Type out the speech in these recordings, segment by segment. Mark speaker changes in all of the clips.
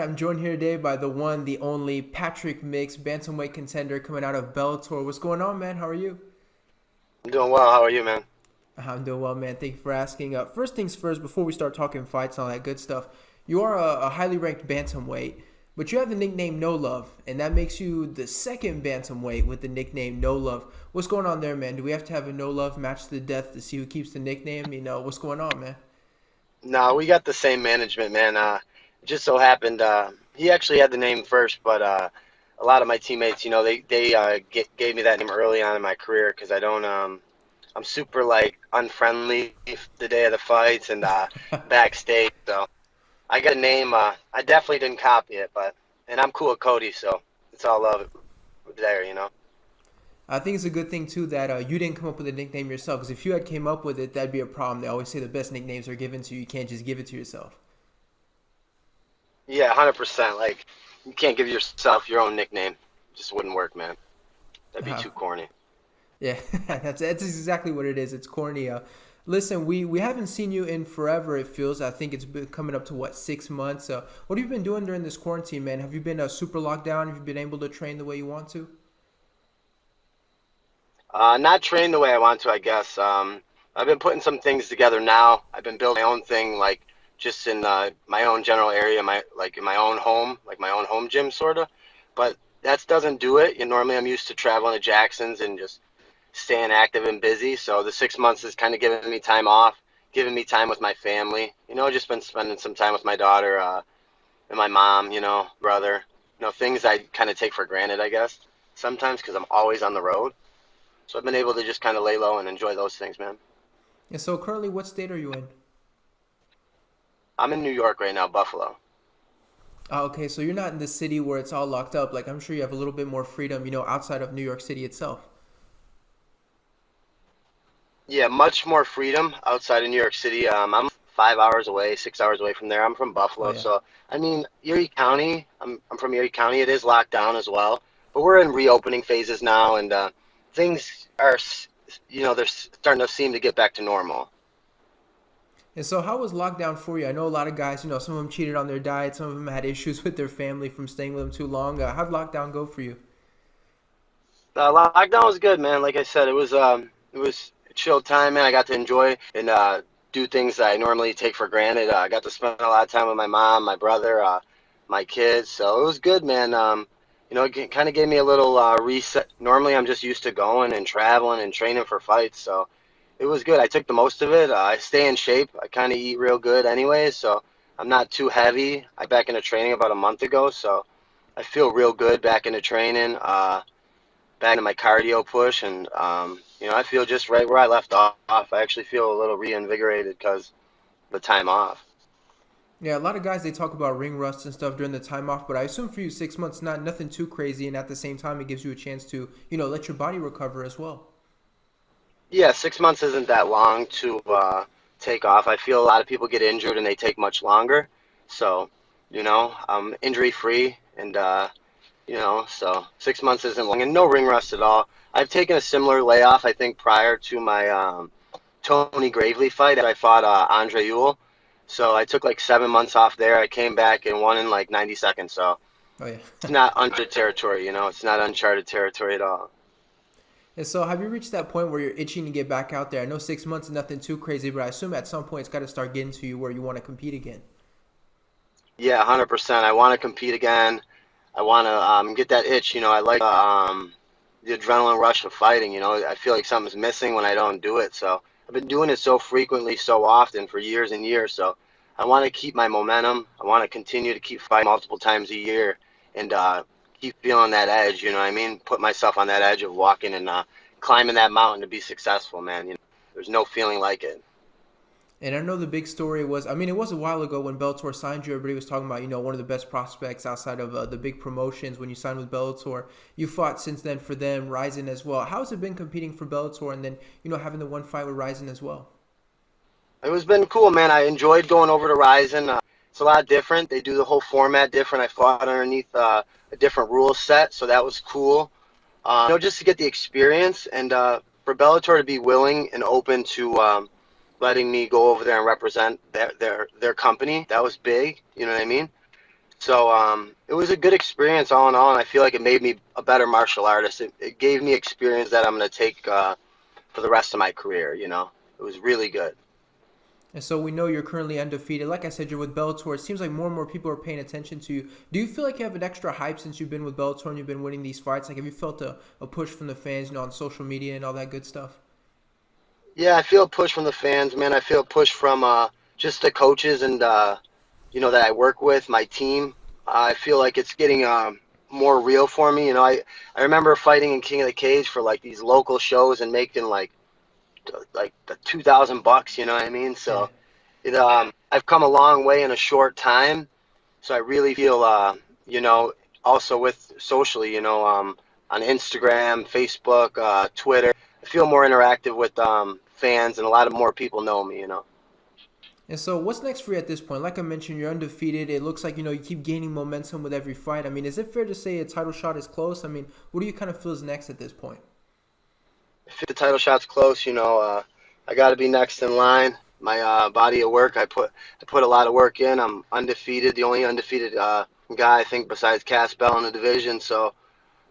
Speaker 1: I'm joined here today by the one, the only Patrick Mix, bantamweight contender coming out of Bellator. What's going on, man? How are you?
Speaker 2: I'm doing well. How are you, man?
Speaker 1: I'm doing well, man. Thank you for asking. First things first, before we start talking fights and all that good stuff, you are a highly ranked bantamweight, but you have the nickname No Love, and that makes you the second bantamweight with the nickname No Love. What's going on there, man? Do we have to have a No Love match to the death to see who keeps the nickname? What's going on, man?
Speaker 2: No, we got the same management, man. It just so happened he actually had the name first, but a lot of my teammates, they gave me that name early on in my career because I don't I'm super like unfriendly the day of the fights and backstage. So I got a name. I definitely didn't copy it, but and I'm cool with Cody, so it's all love there.
Speaker 1: I think it's a good thing too that you didn't come up with a nickname yourself. Because if you had came up with it, that'd be a problem. They always say the best nicknames are given to you. You can't just give it to yourself.
Speaker 2: Yeah, 100%. Like you can't give yourself your own nickname. Just wouldn't work, man. That'd be
Speaker 1: Uh,
Speaker 2: too corny.
Speaker 1: yeah, that's exactly what it is. It's corny. Listen, we haven't seen you in forever. It feels. I think it's been coming up to what 6 months. What have you been doing during this quarantine, man? Have you been super locked down? Have you been able to train the way you want to?
Speaker 2: Not trained the way I want to, I guess. I've been putting some things together now. I've been building my own thing, like just in my own general area, my like in my own home, like my own home gym, sort of. But that doesn't do it. Normally, I'm used to traveling to Jackson's and just staying active and busy. So the 6 months is kind of giving me time off, giving me time with my family. Just been spending some time with my daughter and my mom. Brother. Things I kind of take for granted, I guess, sometimes because I'm always on the road. So I've been able to just kind of lay low and enjoy those things, man.
Speaker 1: And so currently, what state are you in?
Speaker 2: I'm in New York right now, Buffalo.
Speaker 1: Okay, so you're not in the city where it's all locked up. Like I'm sure you have a little bit more freedom, outside of New York City itself.
Speaker 2: Yeah, much more freedom outside of New York City. I'm 5 hours away, 6 hours away from there. I'm from
Speaker 1: Oh
Speaker 2: Buffalo,
Speaker 1: yeah.
Speaker 2: so I mean Erie County. I'm from Erie County. It is locked down as well, but we're in reopening phases now, and things are, they're starting to seem to get back to normal.
Speaker 1: And so, how was lockdown for you? I know a lot of guys, some of them cheated on their diet, some of them had issues with their family from staying with them too long. How'd lockdown go for you?
Speaker 2: Lockdown was good, man. Like I said, it was a chill time, man. I got to enjoy and do things that I normally take for granted. I got to spend a lot of time with my mom, my brother, my kids. So it was good, man. It kind of gave me a little reset. Normally, I'm just used to going and traveling and training for fights, so it was good. I took the most of it. I stay in shape. I kind of eat real good, anyways, so I'm not too heavy. I back into training about a month ago, so I feel real good back into training. Back into my cardio push, and I feel just right where I left off. I actually feel a little reinvigorated because the time off.
Speaker 1: Yeah, a lot of guys they talk about ring rust and stuff during the time off, but I assume for you 6 months, not nothing too crazy, and at the same time, it gives you a chance to, let your body recover as well.
Speaker 2: Yeah, 6 months isn't that long to take off. I feel a lot of people get injured and they take much longer. So, I'm injury free, and so 6 months isn't long, and no ring rust at all. I've taken a similar layoff, I think, prior to my Tony Gravely fight. I fought Andre Ewell. So I took like 7 months off there. I came back and won in like 90 seconds. So
Speaker 1: Oh
Speaker 2: it's
Speaker 1: yeah.
Speaker 2: not uncharted territory, It's not uncharted territory at all.
Speaker 1: And so, have you reached that point where you're itching to get back out there? I know 6 months is nothing too crazy, but I assume at some point it's got to start getting to you where you want to compete again.
Speaker 2: Yeah, 100%. I want to compete again. I want to get that itch. I like the adrenaline rush of fighting. I feel like something's missing when I don't do it. So I've been doing it so frequently, so often for years and years. So I want to keep my momentum. I want to continue to keep fighting multiple times a year and keep feeling that edge. You know what I mean? Put myself on that edge of walking and climbing that mountain to be successful, man. There's no feeling like it.
Speaker 1: And I know the big story was, I mean, it was a while ago when Bellator signed you. Everybody was talking about, one of the best prospects outside of the big promotions when you signed with Bellator. You fought since then for them, Ryzen as well. How's it been competing for Bellator and then, having the one fight with Ryzen as well?
Speaker 2: It was been cool, man. I enjoyed going over to Ryzen. It's a lot different. They do the whole format different. I fought underneath a different rule set, so that was cool. Just to get the experience and for Bellator to be willing and open to letting me go over there and represent their company, that was big. You know what I mean? So it was a good experience all in all, and I feel like it made me a better martial artist. It gave me experience that I'm going to take for the rest of my career. It was really good.
Speaker 1: And so we know you're currently undefeated. Like I said, you're with Bellator. It seems like more and more people are paying attention to you. Do you feel like you have an extra hype since you've been with Bellator and you've been winning these fights? Like, have you felt a push from the fans, on social media and all that good stuff?
Speaker 2: Yeah, I feel a push from the fans, man. I feel a push from just the coaches and that I work with, my team. I feel like it's getting more real for me. I remember fighting in King of the Cage for like these local shows and making like the $2,000. You know what I mean?
Speaker 1: Yeah.
Speaker 2: So I've come a long way in a short time. So I really feel also with socially, on Instagram, Facebook, Twitter. I feel more interactive with fans, and a lot of more people know me.
Speaker 1: And so what's next for you at this point? Like I mentioned, you're undefeated. It looks like, you keep gaining momentum with every fight. I mean, is it fair to say a title shot is close? I mean, what do you kind of feel is next at this point?
Speaker 2: If the title shot's close, I got to be next in line. My body of work, I put a lot of work in. I'm undefeated, the only undefeated guy I think besides Cass Bell in the division. So,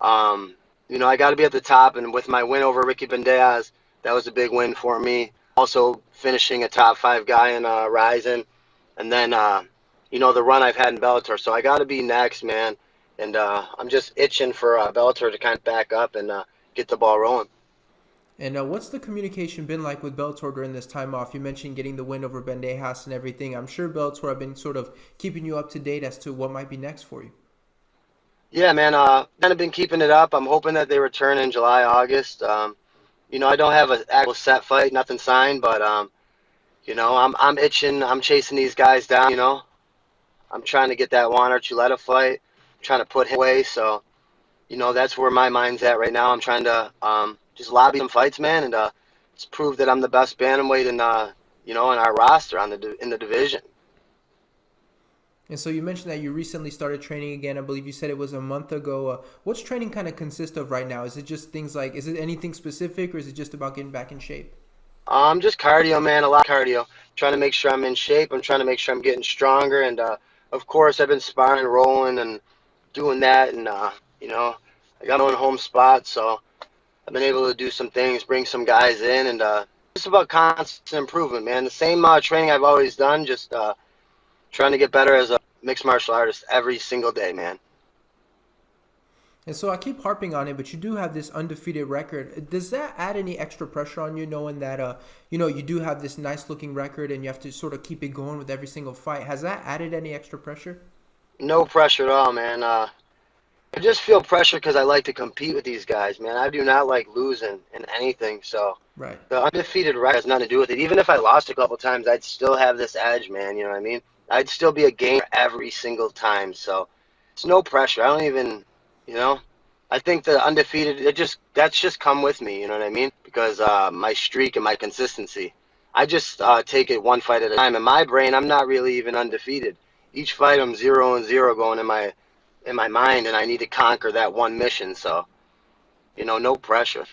Speaker 2: um, I got to be at the top. And with my win over Ricky Bandejas, that was a big win for me. Also finishing a top 5 guy in Ryzen, and then the run I've had in Bellator. So I got to be next, man. And I'm just itching for Bellator to kind of back up and get the ball rolling.
Speaker 1: And what's the communication been like with Bellator during this time off? You mentioned getting the win over Bandejas and everything. I'm sure Bellator have been sort of keeping you up to date as to what might be next for you.
Speaker 2: Yeah, man. Kind of been keeping it up. I'm hoping that they return in July, August. I don't have an actual set fight, nothing signed, but I'm itching. I'm chasing these guys down. I'm trying to get that Juan Archuleta fight. I'm trying to put him away. So that's where my mind's at right now. I'm trying to just lobby some fights, man, and just prove that I'm the best bantamweight in our roster in the division.
Speaker 1: And so you mentioned that you recently started training again. I believe you said it was a month ago. What's training kind of consist of right now? Is it just things like, is it anything specific or is it just about getting back in shape?
Speaker 2: Just cardio, man. A lot of cardio. Trying to make sure I'm in shape. I'm trying to make sure I'm getting stronger. And of course, I've been sparring, rolling, and doing that. And I got my own home spot, so I've been able to do some things, bring some guys in, and just about constant improvement, man. The same training I've always done, just trying to get better as a mixed martial artist every single day, man.
Speaker 1: And so I keep harping on it, but you do have this undefeated record. Does that add any extra pressure on you, knowing that you do have this nice looking record and you have to sort of keep it going with every single fight? Has that added any extra pressure?
Speaker 2: No pressure at all, man. I just feel pressure because I like to compete with these guys, man. I do not like losing in anything, so
Speaker 1: Right.
Speaker 2: the undefeated record has nothing to do with it. Even if I lost a couple times, I'd still have this edge, man. You know what I mean? I'd still be a gamer every single time, so it's no pressure. I don't even, you know. I think the undefeated, that's just come with me. You know what I mean? Because my streak and my consistency. I just take it one fight at a time. In my brain, I'm not really even undefeated. Each fight, I'm 0-0 going in my mind, and I need to conquer that one mission. So, no pressure.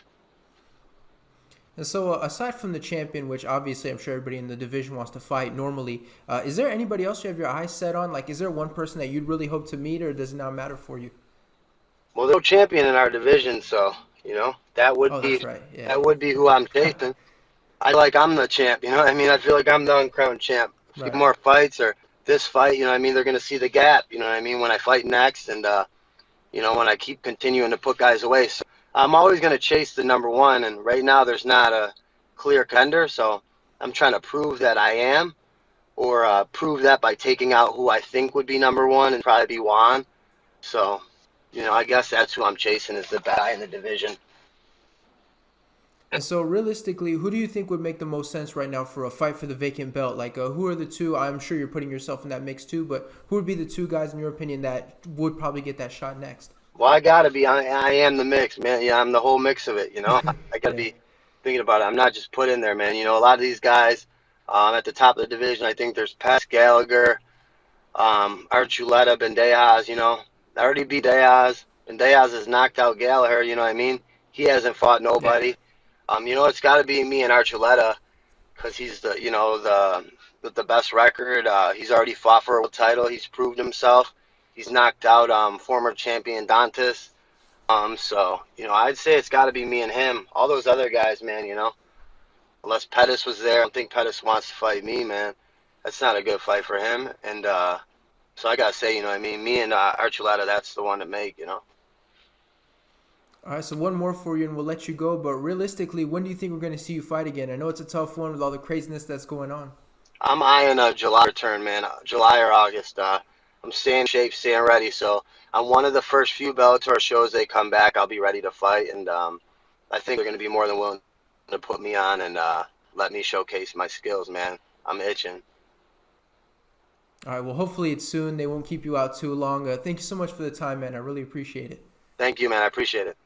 Speaker 1: And so, aside from the champion, which obviously I'm sure everybody in the division wants to fight normally, is there anybody else you have your eyes set on? Like, is there one person that you'd really hope to meet, or does it not matter for you?
Speaker 2: Well, there's no champion in our division, so that would
Speaker 1: Oh,
Speaker 2: be
Speaker 1: that's right. Yeah.
Speaker 2: that would be who I'm chasing. I like I'm the champ. You know what I mean? I feel like I'm the uncrowned champ. A few
Speaker 1: Right.
Speaker 2: more fights or this fight, you know what I mean? They're gonna see the gap. You know what I mean? When I fight next, and when I keep continuing to put guys away. So I'm always gonna chase the number one, and right now there's not a clear contender. So I'm trying to prove that I am, or prove that by taking out who I think would be number one, and probably be Juan. So, I guess that's who I'm chasing is the guy in the division.
Speaker 1: And so, realistically, who do you think would make the most sense right now for a fight for the vacant belt? Like, who are the two? I'm sure you're putting yourself in that mix too, but who would be the two guys, in your opinion, that would probably get that shot next?
Speaker 2: Well, I gotta be. I am the mix, man. Yeah, I'm the whole mix of it. I gotta
Speaker 1: Yeah.
Speaker 2: be thinking about it. I'm not just put in there, man. A lot of these guys at the top of the division. I think there's Pat Gallagher, Archuleta, Bandejas. I already beat Diaz. Bandejas has knocked out Gallagher. You know what I mean? He hasn't fought
Speaker 1: Yeah.
Speaker 2: nobody. It's got to be me and Archuleta because he's the best record. He's already fought for a world title. He's proved himself. He's knocked out former champion Dantas. So I'd say it's got to be me and him. All those other guys, man, unless Pettis was there, I don't think Pettis wants to fight me, man. That's not a good fight for him. And so I gotta say, me and Archuleta, that's the one to make.
Speaker 1: All right, so one more for you, and we'll let you go. But realistically, when do you think we're going to see you fight again? I know it's a tough one with all the craziness that's going on.
Speaker 2: I'm eyeing a July return, man. July or August. I'm staying in shape, staying ready. So on one of the first few Bellator shows they come back, I'll be ready to fight. And I think they're going to be more than willing to put me on and let me showcase my skills, man. I'm itching.
Speaker 1: All right, well, hopefully it's soon. They won't keep you out too long. Thank you so much for the time, man. I really appreciate it.
Speaker 2: Thank you, man. I appreciate it.